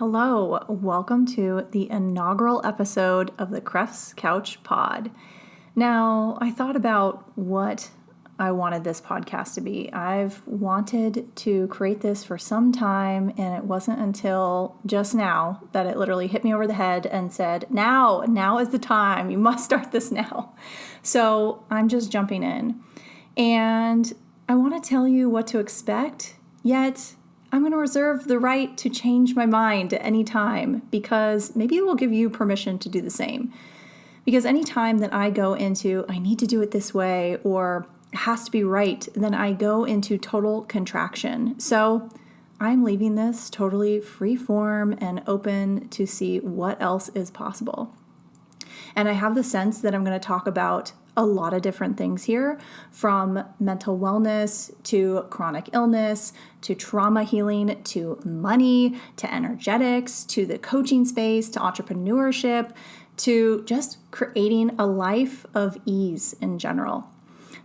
Hello, welcome to the inaugural episode of the Kreft's Couch Pod. Now, I thought about what I wanted this podcast to be. I've wanted to create this for some time, and it wasn't until just now that it literally hit me over the head and said, now is the time. You must start this now. So I'm just jumping in. And I want to tell you what to expect, yet I'm going to reserve the right to change my mind at any time because maybe it will give you permission to do the same. Because anytime that I go into, I need to do it this way, or it has to be right, then I go into total contraction. So I'm leaving this totally free form and open to see what else is possible. And I have the sense that I'm going to talk about a lot of different things here, from mental wellness to chronic illness, to trauma healing, to money, to energetics, to the coaching space, to entrepreneurship, to just creating a life of ease in general.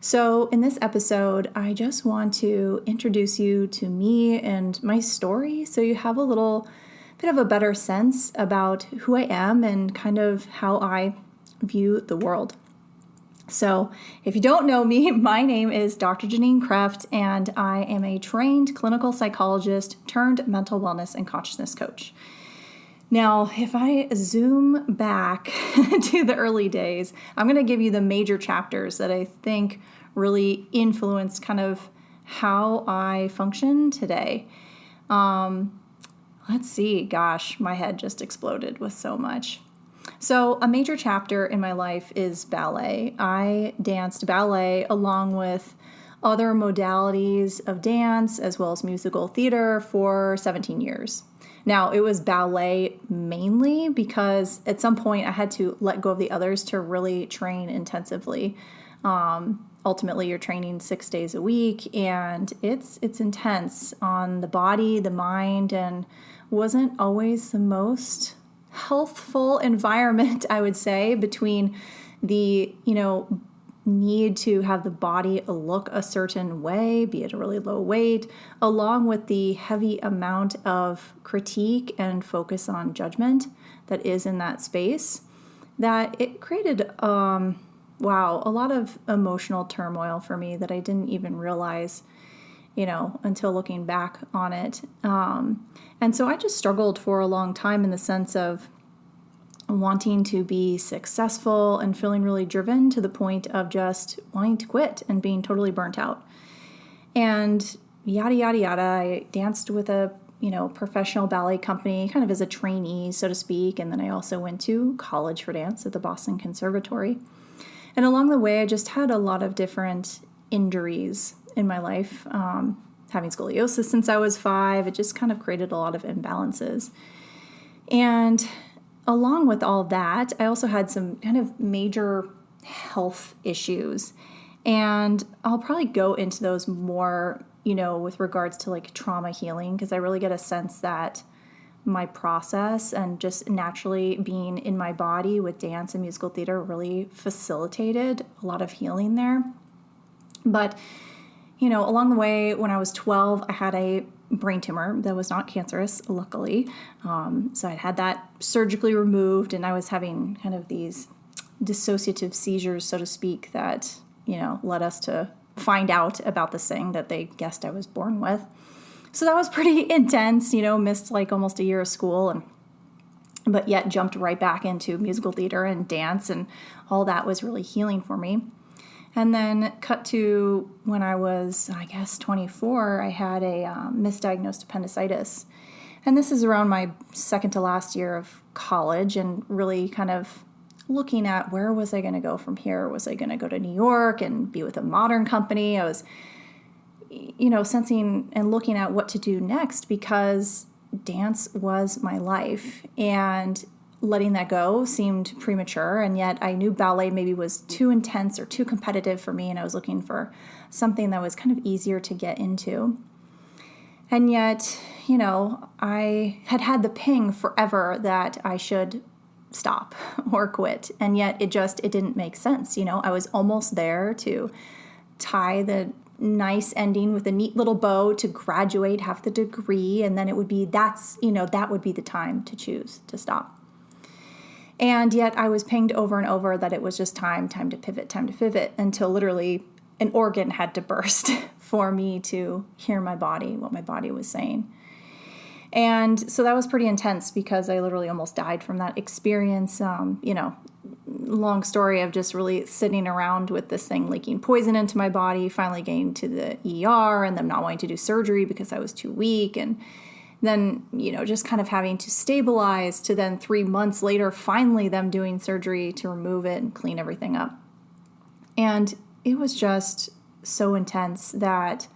So in this episode, I just want to introduce you to me and my story so you have a little bit of a better sense about who I am and kind of how I view the world. So if you don't know me, my name is Dr. Janine Kreft, and I am a trained clinical psychologist turned mental wellness and consciousness coach. Now, if I zoom back to the early days, I'm going to give you the major chapters that I think really influenced kind of how I function today. Let's see, gosh, my head just exploded with so much. So a major chapter in my life is ballet. I danced ballet along with other modalities of dance as well as musical theater for 17 years. Now, it was ballet mainly because at some point I had to let go of the others to really train intensively. Ultimately, you're training 6 days a week, and it's intense on the body, the mind, and wasn't always the most healthful environment, I would say, between the, need to have the body look a certain way, be it a really low weight, along with the heavy amount of critique and focus on judgment that is in that space, that it created, a lot of emotional turmoil for me that I didn't even realize, until looking back on it. And so I just struggled for a long time in the sense of wanting to be successful and feeling really driven to the point of just wanting to quit and being totally burnt out. And yada, yada, yada. I danced with a, professional ballet company kind of as a trainee, so to speak. And then I also went to college for dance at the Boston Conservatory. And along the way, I just had a lot of different injuries in my life. Having scoliosis since I was 5, it just kind of created a lot of imbalances. And along with all that, I also had some kind of major health issues. And I'll probably go into those more, with regards to like trauma healing, because I really get a sense that my process and just naturally being in my body with dance and musical theater really facilitated a lot of healing there. But, along the way, when I was 12, I had a brain tumor that was not cancerous, luckily. So I'd had that surgically removed, and I was having kind of these dissociative seizures, so to speak, that, led us to find out about this thing that they guessed I was born with. So that was pretty intense, missed like almost a year of school, but yet jumped right back into musical theater and dance, and all that was really healing for me. And then cut to when I was, 24, I had a misdiagnosed appendicitis. And this is around my second to last year of college, and really kind of looking at where was I going to go from here? Was I going to go to New York and be with a modern company? I was, sensing and looking at what to do next, because dance was my life. And letting that go seemed premature, and yet I knew ballet maybe was too intense or too competitive for me, and I was looking for something that was kind of easier to get into. And yet, I had the ping forever that I should stop or quit, and yet it didn't make sense. I was almost there to tie the nice ending with a neat little bow to graduate, have the degree, and then it would be, that would be the time to choose to stop. And yet I was pinged over and over that it was just time to pivot, until literally an organ had to burst for me to hear my body, what my body was saying. And so that was pretty intense because I literally almost died from that experience. Long story of just really sitting around with this thing leaking poison into my body, finally getting to the ER and them not wanting to do surgery because I was too weak. And then, just kind of having to stabilize to then 3 months later, finally them doing surgery to remove it and clean everything up. And it was just so intense that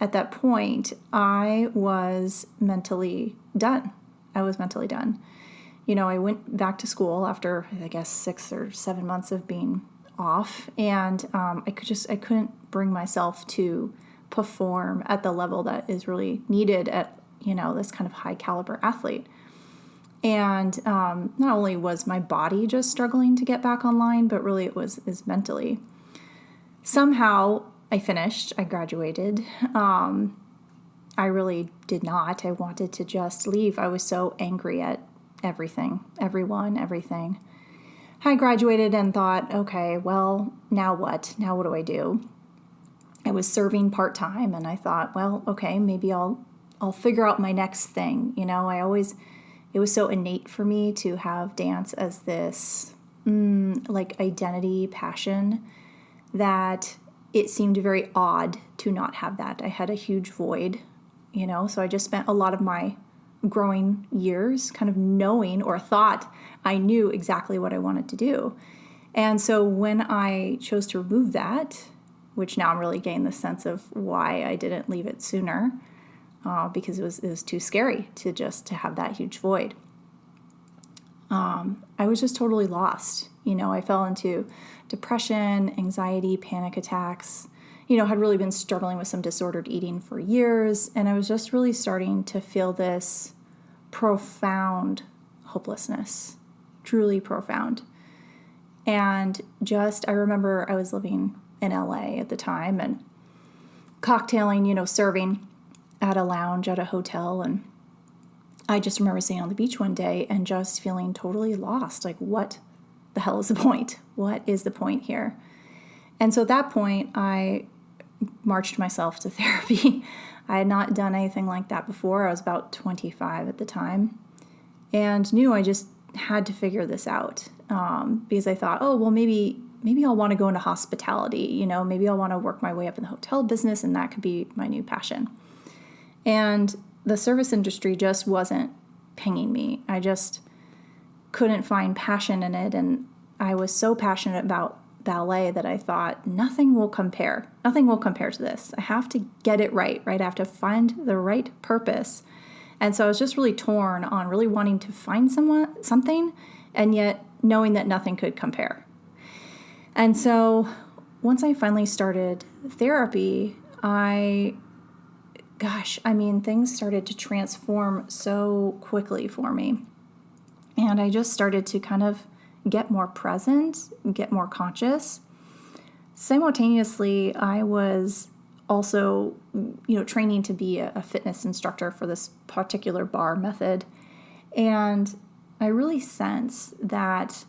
at that point, I was mentally done. I went back to school after, I guess, 6 or 7 months of being off, and I couldn't bring myself to perform at the level that is really needed at, this kind of high caliber athlete. And not only was my body just struggling to get back online, but really is mentally. Somehow I finished, I graduated. I really did not. I wanted to just leave. I was so angry at everything. I graduated and thought, okay, well, now what? Now what do I do? I was serving part-time and I thought, well, okay, maybe I'll figure out my next thing. It was so innate for me to have dance as this identity, passion, that it seemed very odd to not have that. I had a huge void, so I just spent a lot of my growing years kind of knowing, or thought I knew exactly what I wanted to do. And so when I chose to remove that, which now I'm really getting the sense of why I didn't leave it sooner, because it was too scary to have that huge void. I was just totally lost. I fell into depression, anxiety, panic attacks, had really been struggling with some disordered eating for years. And I was just really starting to feel this profound hopelessness, truly profound. And I remember I was living in LA at the time and cocktailing, serving at a lounge at a hotel. And I just remember sitting on the beach one day and just feeling totally lost. Like, what the hell is the point? What is the point here? And so at that point, I marched myself to therapy. I had not done anything like that before. I was about 25 at the time and knew I just had to figure this out, because I thought, oh, well, maybe I'll want to go into hospitality. Maybe I'll want to work my way up in the hotel business, and that could be my new passion. And the service industry just wasn't pinging me. I just couldn't find passion in it. And I was so passionate about ballet that I thought nothing will compare to this. I have to get it right? I have to find the right purpose. And so I was just really torn on really wanting to find something, and yet knowing that nothing could compare. And so once I finally started therapy, things started to transform so quickly for me. And I just started to kind of get more present, get more conscious. Simultaneously, I was also, training to be a fitness instructor for this particular bar method. And I really sensed that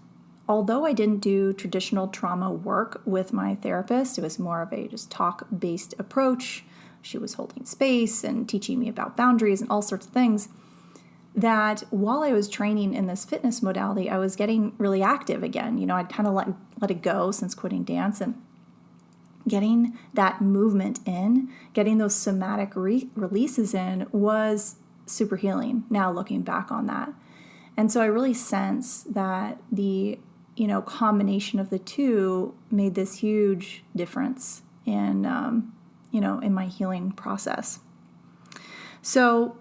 although I didn't do traditional trauma work with my therapist, it was more of a just talk-based approach. She was holding space and teaching me about boundaries and all sorts of things, that while I was training in this fitness modality, I was getting really active again. I'd kind of let it go since quitting dance, and getting that movement in, getting those somatic releases in was super healing now looking back on that. And so I really sense that the, combination of the two made this huge difference in, in my healing process. So,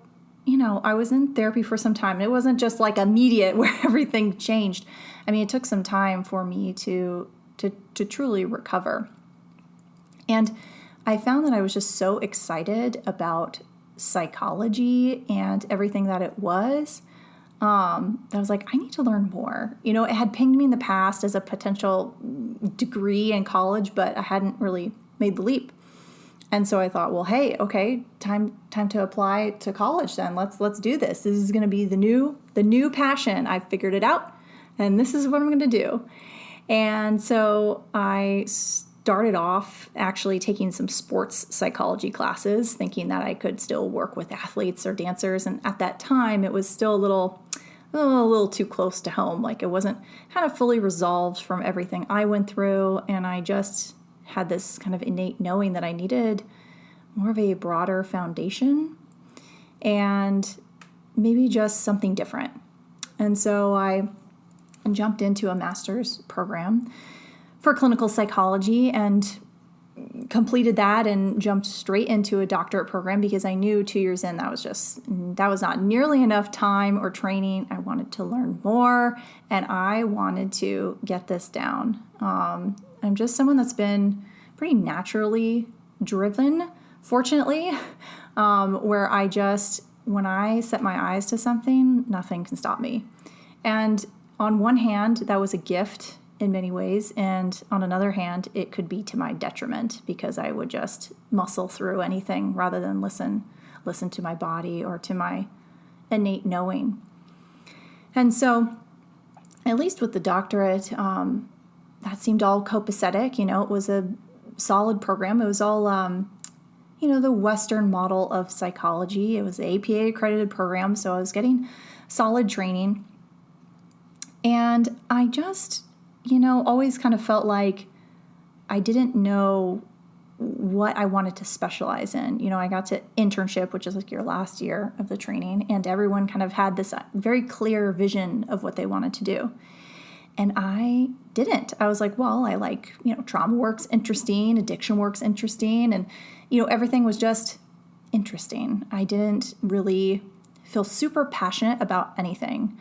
I was in therapy for some time. It wasn't just like immediate where everything changed. I mean, it took some time for me to truly recover. And I found that I was just so excited about psychology and everything that it was. I was like, I need to learn more. It had pinged me in the past as a potential degree in college, but I hadn't really made the leap. And so I thought, well, hey, okay, time to apply to college then. Let's do this. This is going to be the new passion. I figured it out, and this is what I'm going to do. And so I started off actually taking some sports psychology classes, thinking that I could still work with athletes or dancers. And at that time, it was still a little too close to home. Like, it wasn't kind of fully resolved from everything I went through, and I just had this kind of innate knowing that I needed more of a broader foundation and maybe just something different. And so I jumped into a master's program for clinical psychology and completed that and jumped straight into a doctorate program because I knew 2 years in that was not nearly enough time or training. I wanted to learn more, and I wanted to get this down. I'm just someone that's been pretty naturally driven, fortunately, where when I set my eyes to something, nothing can stop me. And on one hand, that was a gift in many ways, and on another hand, it could be to my detriment because I would just muscle through anything rather than listen to my body or to my innate knowing. And so, at least with the doctorate, that seemed all copacetic. It was a solid program. It was all, the Western model of psychology. It was an APA accredited program, so I was getting solid training. And I just, always kind of felt like I didn't know what I wanted to specialize in. I got to internship, which is like your last year of the training, and everyone kind of had this very clear vision of what they wanted to do. And I didn't. I was like, well, I like, trauma work's interesting, addiction work's interesting, and, everything was just interesting. I didn't really feel super passionate about anything.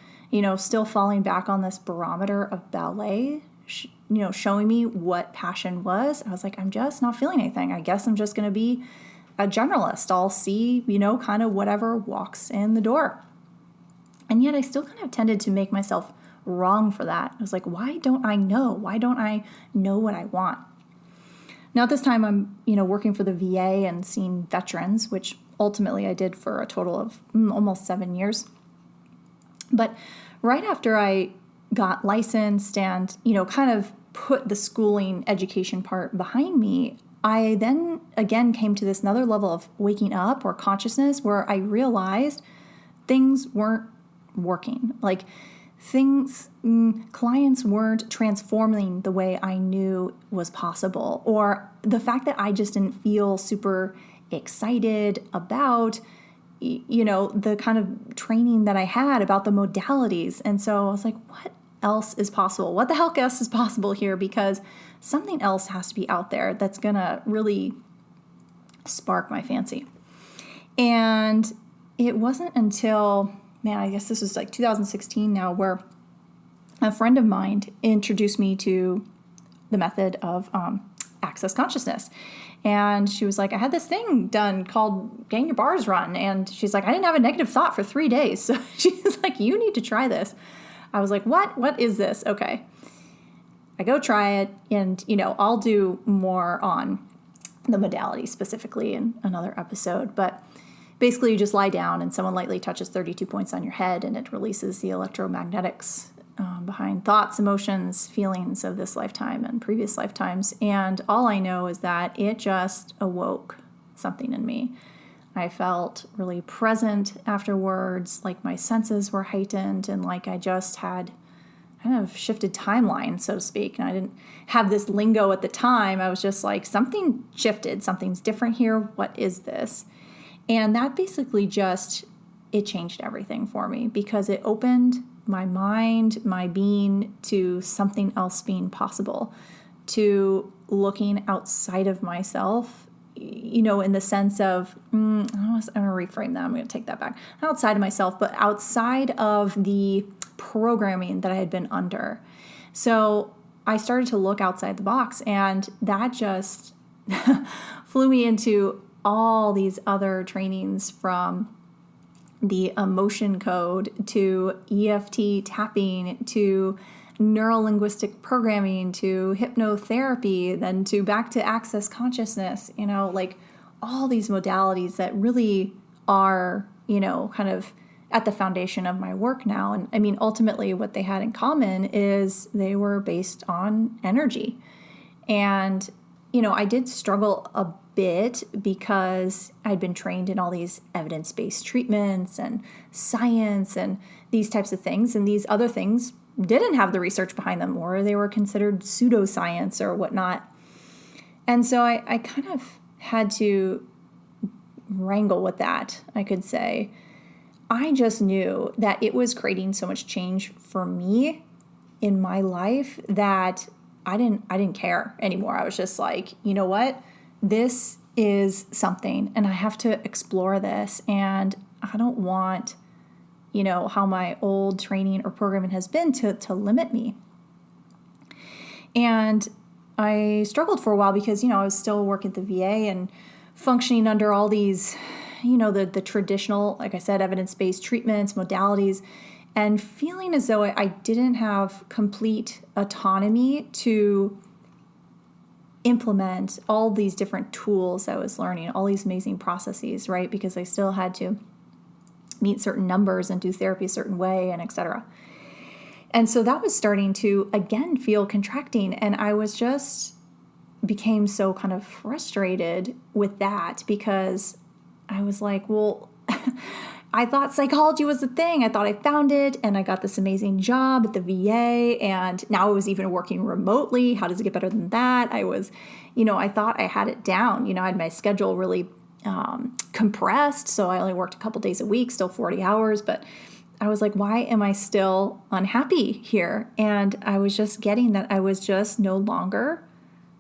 Still falling back on this barometer of ballet, showing me what passion was. I was like, I'm just not feeling anything. I guess I'm just going to be a generalist. I'll see, kind of whatever walks in the door. And yet I still kind of tended to make myself wrong for that. I was like, why don't I know? Why don't I know what I want? Now at this time I'm, working for the VA and seeing veterans, which ultimately I did for a total of almost 7 years. But right after I got licensed and, kind of put the schooling education part behind me, I then again came to this another level of waking up or consciousness where I realized things weren't working. Like clients weren't transforming the way I knew was possible, or the fact that I just didn't feel super excited about the kind of training that I had about the modalities. And so I was like, what else is possible? What the heck else is possible here? Because something else has to be out there that's going to really spark my fancy. And it wasn't until, I guess this was like 2016 now, where a friend of mine introduced me to the method of access consciousness. And she was like, I had this thing done called Getting Your Bars Run. And she's like, I didn't have a negative thought for 3 days. So she's like, you need to try this. I was like, what? What is this? Okay. I go try it. And, I'll do more on the modality specifically in another episode. But basically you just lie down and someone lightly touches 32 points on your head and it releases the electromagnetics behind thoughts, emotions, feelings of this lifetime and previous lifetimes. And all I know is that it just awoke something in me. I felt really present afterwards, like my senses were heightened and like I just had kind of shifted timeline, so to speak. And I didn't have this lingo at the time. I was just like, something shifted, something's different here. What is this? And that basically it changed everything for me because it opened my mind, my being to something else being possible, to looking outside of myself, in the sense of, I'm going to reframe that. I'm going to take that back. Not outside of myself, but outside of the programming that I had been under. So I started to look outside the box, and that just flew me into all these other trainings, from the emotion code to EFT tapping to neuro-linguistic programming to hypnotherapy, then to back to access consciousness, like all these modalities that really are, kind of at the foundation of my work now. And I mean, ultimately what they had in common is they were based on energy. And, I did struggle a bit because I'd been trained in all these evidence-based treatments and science and these types of things. And these other things didn't have the research behind them, or they were considered pseudoscience or whatnot. And so I kind of had to wrangle with that, I could say. I just knew that it was creating so much change for me in my life that I didn't care anymore. I was just like, you know what? This is something and I have to explore this, and I don't want, how my old training or programming has been to limit me. And I struggled for a while because, I was still working at the VA and functioning under all these, the traditional, like I said, evidence-based treatments, modalities, and feeling as though I didn't have complete autonomy to implement all these different tools I was learning, all these amazing processes, right? Because I still had to meet certain numbers and do therapy a certain way, and et cetera. And so that was starting to, again, feel contracting. And I became so kind of frustrated with that because I was like, well, I thought psychology was the thing. I thought I found it, and I got this amazing job at the VA, and now I was even working remotely. How does it get better than that? I was, I thought I had it down. I had my schedule really compressed, so I only worked a couple days a week, still 40 hours, but I was like, why am I still unhappy here? And I was just getting that I was just no longer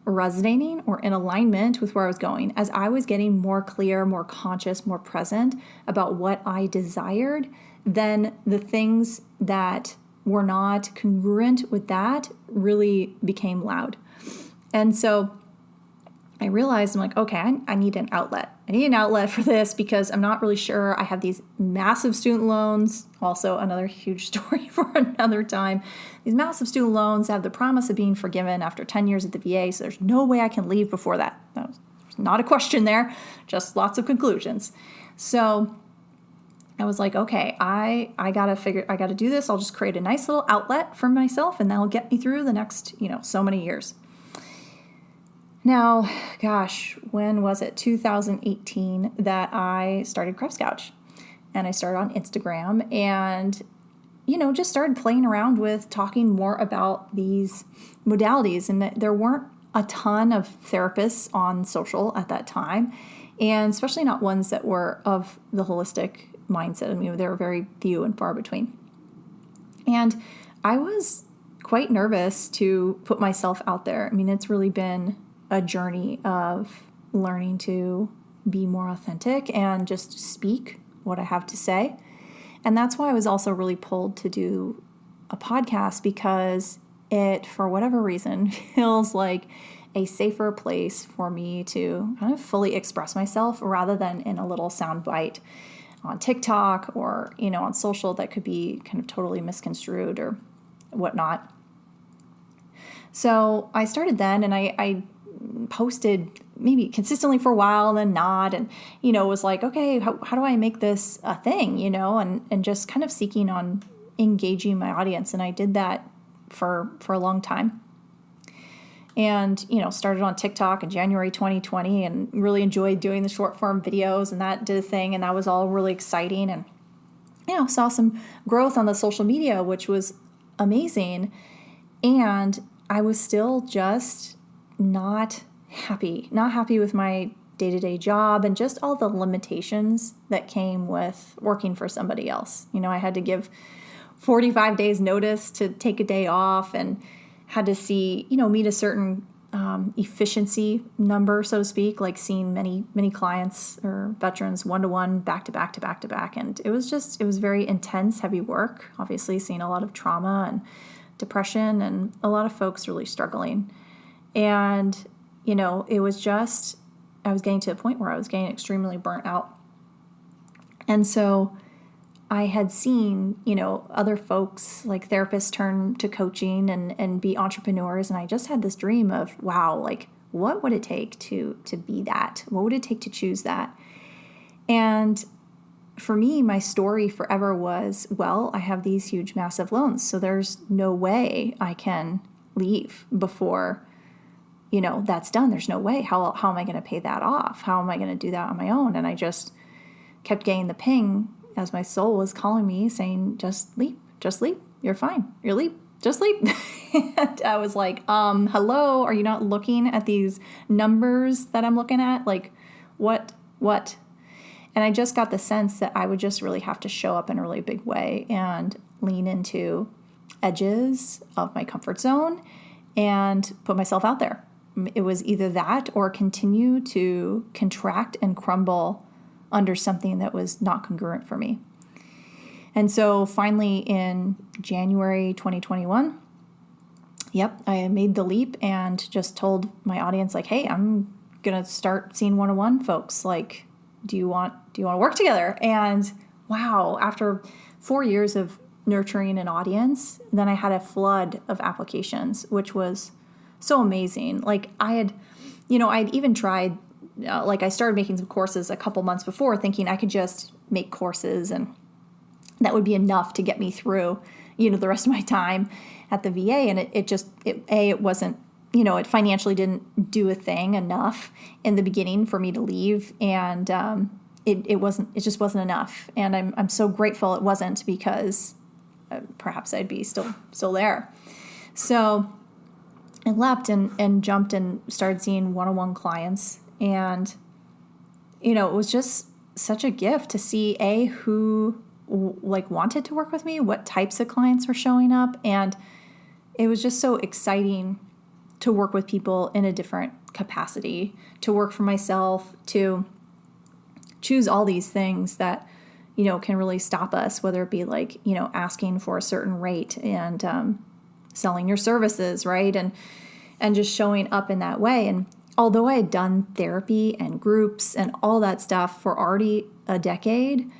resonating or in alignment with where I was going. As I was getting more clear, more conscious, more present about what I desired, then the things that were not congruent with that really became loud. And so I realized, I'm like, okay, I need an outlet. I need an outlet for this because I'm not really sure. I have these massive student loans, also another huge story for another time. These massive student loans have the promise of being forgiven after 10 years at the VA, so there's no way I can leave before that. There's not a question there, just lots of conclusions. So I was like, okay, I gotta do this. I'll just create a nice little outlet for myself, and that'll get me through the next, so many years. Now, gosh, when was it? 2018 that I started Kreft Couch, and I started on Instagram and, just started playing around with talking more about these modalities. And there weren't a ton of therapists on social at that time, and especially not ones that were of the holistic mindset. I mean, they were very few and far between. And I was quite nervous to put myself out there. I mean, it's really been a journey of learning to be more authentic and just speak what I have to say. And that's why I was also really pulled to do a podcast, because it, for whatever reason, feels like a safer place for me to kind of fully express myself rather than in a little soundbite on TikTok or, on social that could be kind of totally misconstrued or whatnot. So I started then, and I posted maybe consistently for a while, then not, and was like, okay, how do I make this a thing, and just kind of seeking on engaging my audience. And I did that for a long time, and started on TikTok in January 2020 and really enjoyed doing the short form videos, and that did a thing, and that was all really exciting, and saw some growth on the social media, which was amazing. And I was still just not happy with my day-to-day job and just all the limitations that came with working for somebody else. I had to give 45 days notice to take a day off, and had to see, meet a certain efficiency number, so to speak, like seeing many clients or veterans one-to-one, back-to-back to back-to-back. And it was very intense, heavy work, obviously seeing a lot of trauma and depression and a lot of folks really struggling. And, it was just, I was getting to a point where I was getting extremely burnt out. And so I had seen, other folks like therapists turn to coaching and be entrepreneurs. And I just had this dream of, wow, like, what would it take to be that? What would it take to choose that? And for me, my story forever was, well, I have these huge, massive loans, so there's no way I can leave before, that's done. There's no way. How am I going to pay that off? How am I going to do that on my own? And I just kept getting the ping as my soul was calling me, saying, just leap, you're fine, you're leap, just leap. And I was like, hello, are you not looking at these numbers that I'm looking at? Like, what? And I just got the sense that I would just really have to show up in a really big way and lean into edges of my comfort zone and put myself out there. It was either that or continue to contract and crumble under something that was not congruent for me. And so finally in January 2021, I made the leap and just told my audience, like, hey, I'm going to start seeing one-on-one folks. Like, do you want to work together? And wow, after 4 years of nurturing an audience, then I had a flood of applications, which was so amazing. Like I'd even tried, I started making some courses a couple months before thinking I could just make courses and that would be enough to get me through, the rest of my time at the VA. And it wasn't, it financially didn't do a thing enough in the beginning for me to leave. And it just wasn't enough. And I'm so grateful it wasn't, because perhaps I'd be still there. So I leapt and jumped and started seeing one-on-one clients. And, it was just such a gift to see who wanted to work with me, what types of clients were showing up. And it was just so exciting to work with people in a different capacity, to work for myself, to choose all these things that, can really stop us, whether it be asking for a certain rate and selling your services, right? And just showing up in that way. And although I had done therapy and groups and all that stuff for already a decade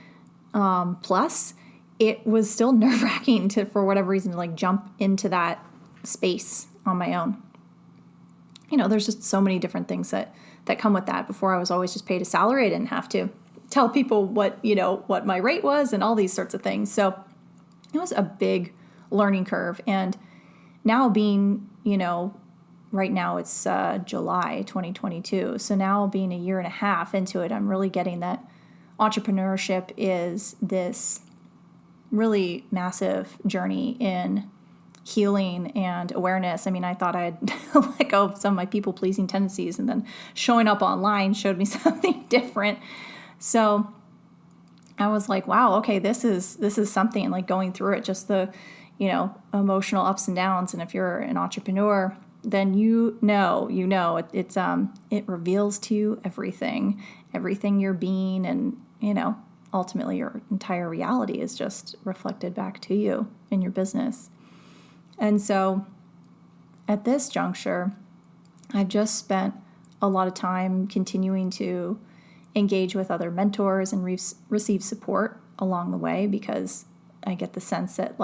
plus, it was still nerve-wracking for whatever reason, to jump into that space on my own. There's just so many different things that come with that. Before, I was always just paid a salary. I didn't have to tell people what my rate was and all these sorts of things. So it was a big learning curve. And now being, right now it's July 2022. So now being a year and a half into it, I'm really getting that entrepreneurship is this really massive journey in healing and awareness. I mean, I thought I'd let go of some of my people-pleasing tendencies, and then showing up online showed me something different. So I was like, wow, okay, this is something, going through it, just the, emotional ups and downs. And if you're an entrepreneur, then it reveals to you everything you're being, and, ultimately your entire reality is just reflected back to you in your business. And so at this juncture, I've just spent a lot of time continuing to engage with other mentors and receive support along the way, because I get the sense that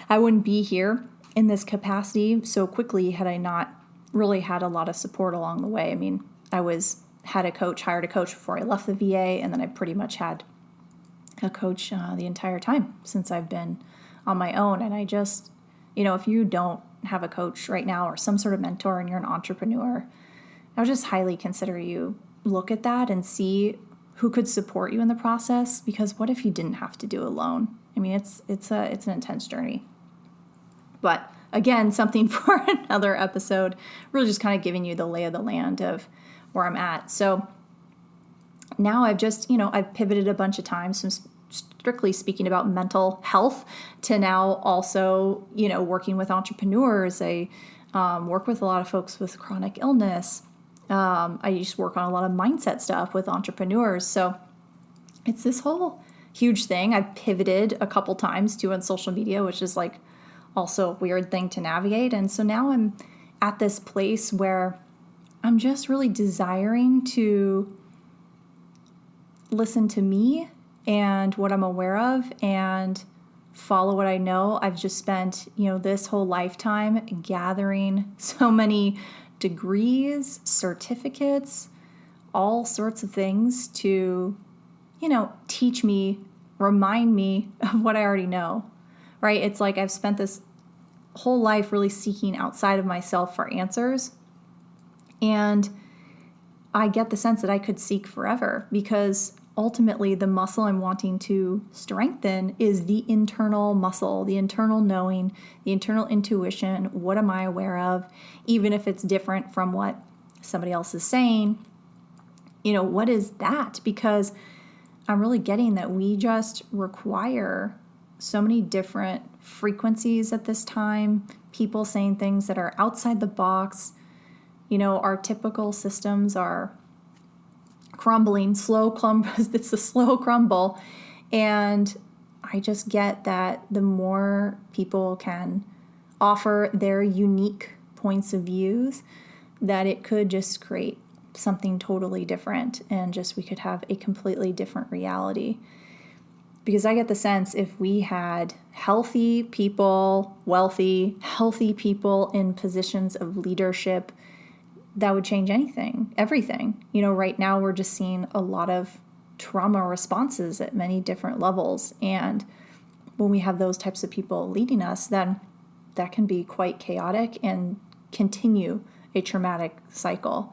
I wouldn't be here in this capacity so quickly had I not really had a lot of support along the way. I mean, hired a coach before I left the VA, and then I pretty much had a coach the entire time since I've been on my own. And I just, if you don't have a coach right now or some sort of mentor and you're an entrepreneur, I would just highly consider you look at that and see who could support you in the process. Because what if you didn't have to do it alone? I mean, it's an intense journey. But again, something for another episode, really just kind of giving you the lay of the land of where I'm at. So now I've just, I've pivoted a bunch of times from strictly speaking about mental health to now also, working with entrepreneurs. I work with a lot of folks with chronic illness. I used to work on a lot of mindset stuff with entrepreneurs. So it's this whole huge thing. I've pivoted a couple times too on social media, which is also a weird thing to navigate. And so now I'm at this place where I'm just really desiring to listen to me and what I'm aware of and follow what I know. I've just spent, this whole lifetime gathering so many degrees, certificates, all sorts of things to, teach me, remind me of what I already know, right? It's like I've spent this whole life really seeking outside of myself for answers. And I get the sense that I could seek forever, because ultimately the muscle I'm wanting to strengthen is the internal muscle, the internal knowing, the internal intuition. What am I aware of? Even if it's different from what somebody else is saying, what is that? Because I'm really getting that we just require so many different frequencies at this time, people saying things that are outside the box. Our typical systems are crumbling, it's a slow crumble. And I just get that the more people can offer their unique points of views, that it could just create something totally different, and just we could have a completely different reality. Because I get the sense if we had healthy people, wealthy, healthy people in positions of leadership, that would change everything. Right now we're just seeing a lot of trauma responses at many different levels. And when we have those types of people leading us, then that can be quite chaotic and continue a traumatic cycle.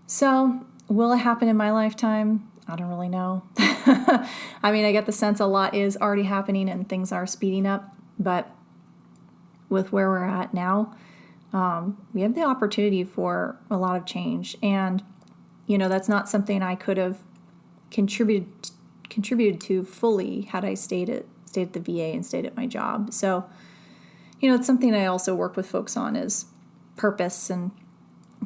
So will it happen in my lifetime? I don't really know. I get the sense a lot is already happening and things are speeding up, but with where we're at now, we have the opportunity for a lot of change. And, that's not something I could have contributed to fully had I stayed at the VA and stayed at my job. So, it's something I also work with folks on is purpose and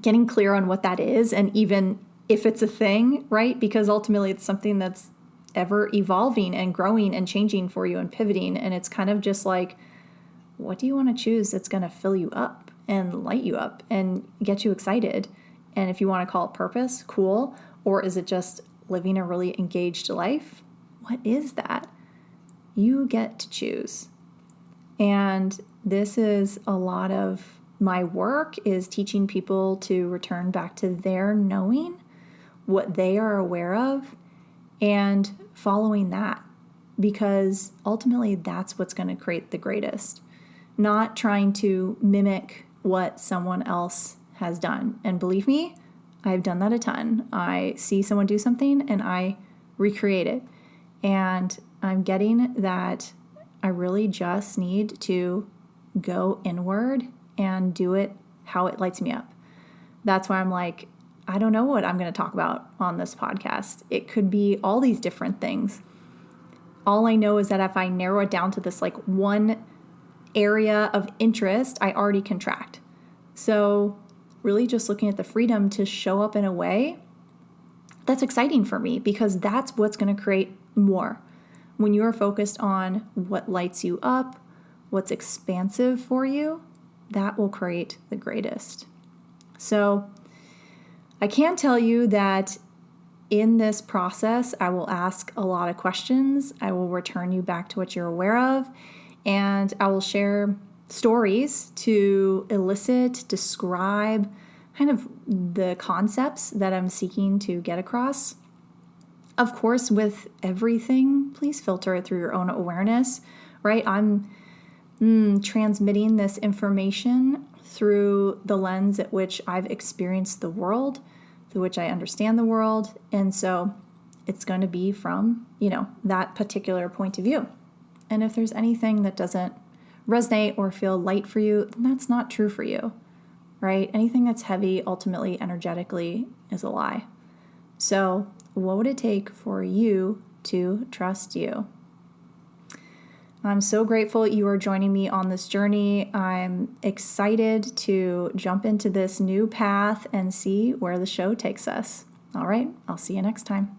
getting clear on what that is. And even if it's a thing, right? Because ultimately it's something that's ever evolving and growing and changing for you and pivoting. And it's kind of just like, what do you want to choose that's going to fill you up and light you up and get you excited? And if you want to call it purpose, cool. Or is it just living a really engaged life? What is that? You get to choose. And this is a lot of my work, is teaching people to return back to their knowing, what they are aware of, and following that. Because ultimately that's what's going to create the greatest. Not trying to mimic what someone else has done. And believe me, I've done that a ton. I see someone do something and I recreate it. And I'm getting that I really just need to go inward and do it how it lights me up. That's why I'm like, I don't know what I'm going to talk about on this podcast. It could be all these different things. All I know is that if I narrow it down to this one area of interest, I already contract. So really just looking at the freedom to show up in a way that's exciting for me, because that's what's going to create more. When you are focused on what lights you up, what's expansive for you, that will create the greatest. So I can tell you that in this process, I will ask a lot of questions. I will return you back to what you're aware of, and I will share stories to elicit, describe kind of the concepts that I'm seeking to get across. Of course, with everything, please filter it through your own awareness, right? I'm transmitting this information through the lens at which I've experienced the world, through which I understand the world. And so it's going to be from, that particular point of view. And if there's anything that doesn't resonate or feel light for you, then that's not true for you, right? Anything that's heavy, ultimately, energetically, is a lie. So what would it take for you to trust you? I'm so grateful you are joining me on this journey. I'm excited to jump into this new path and see where the show takes us. All right, I'll see you next time.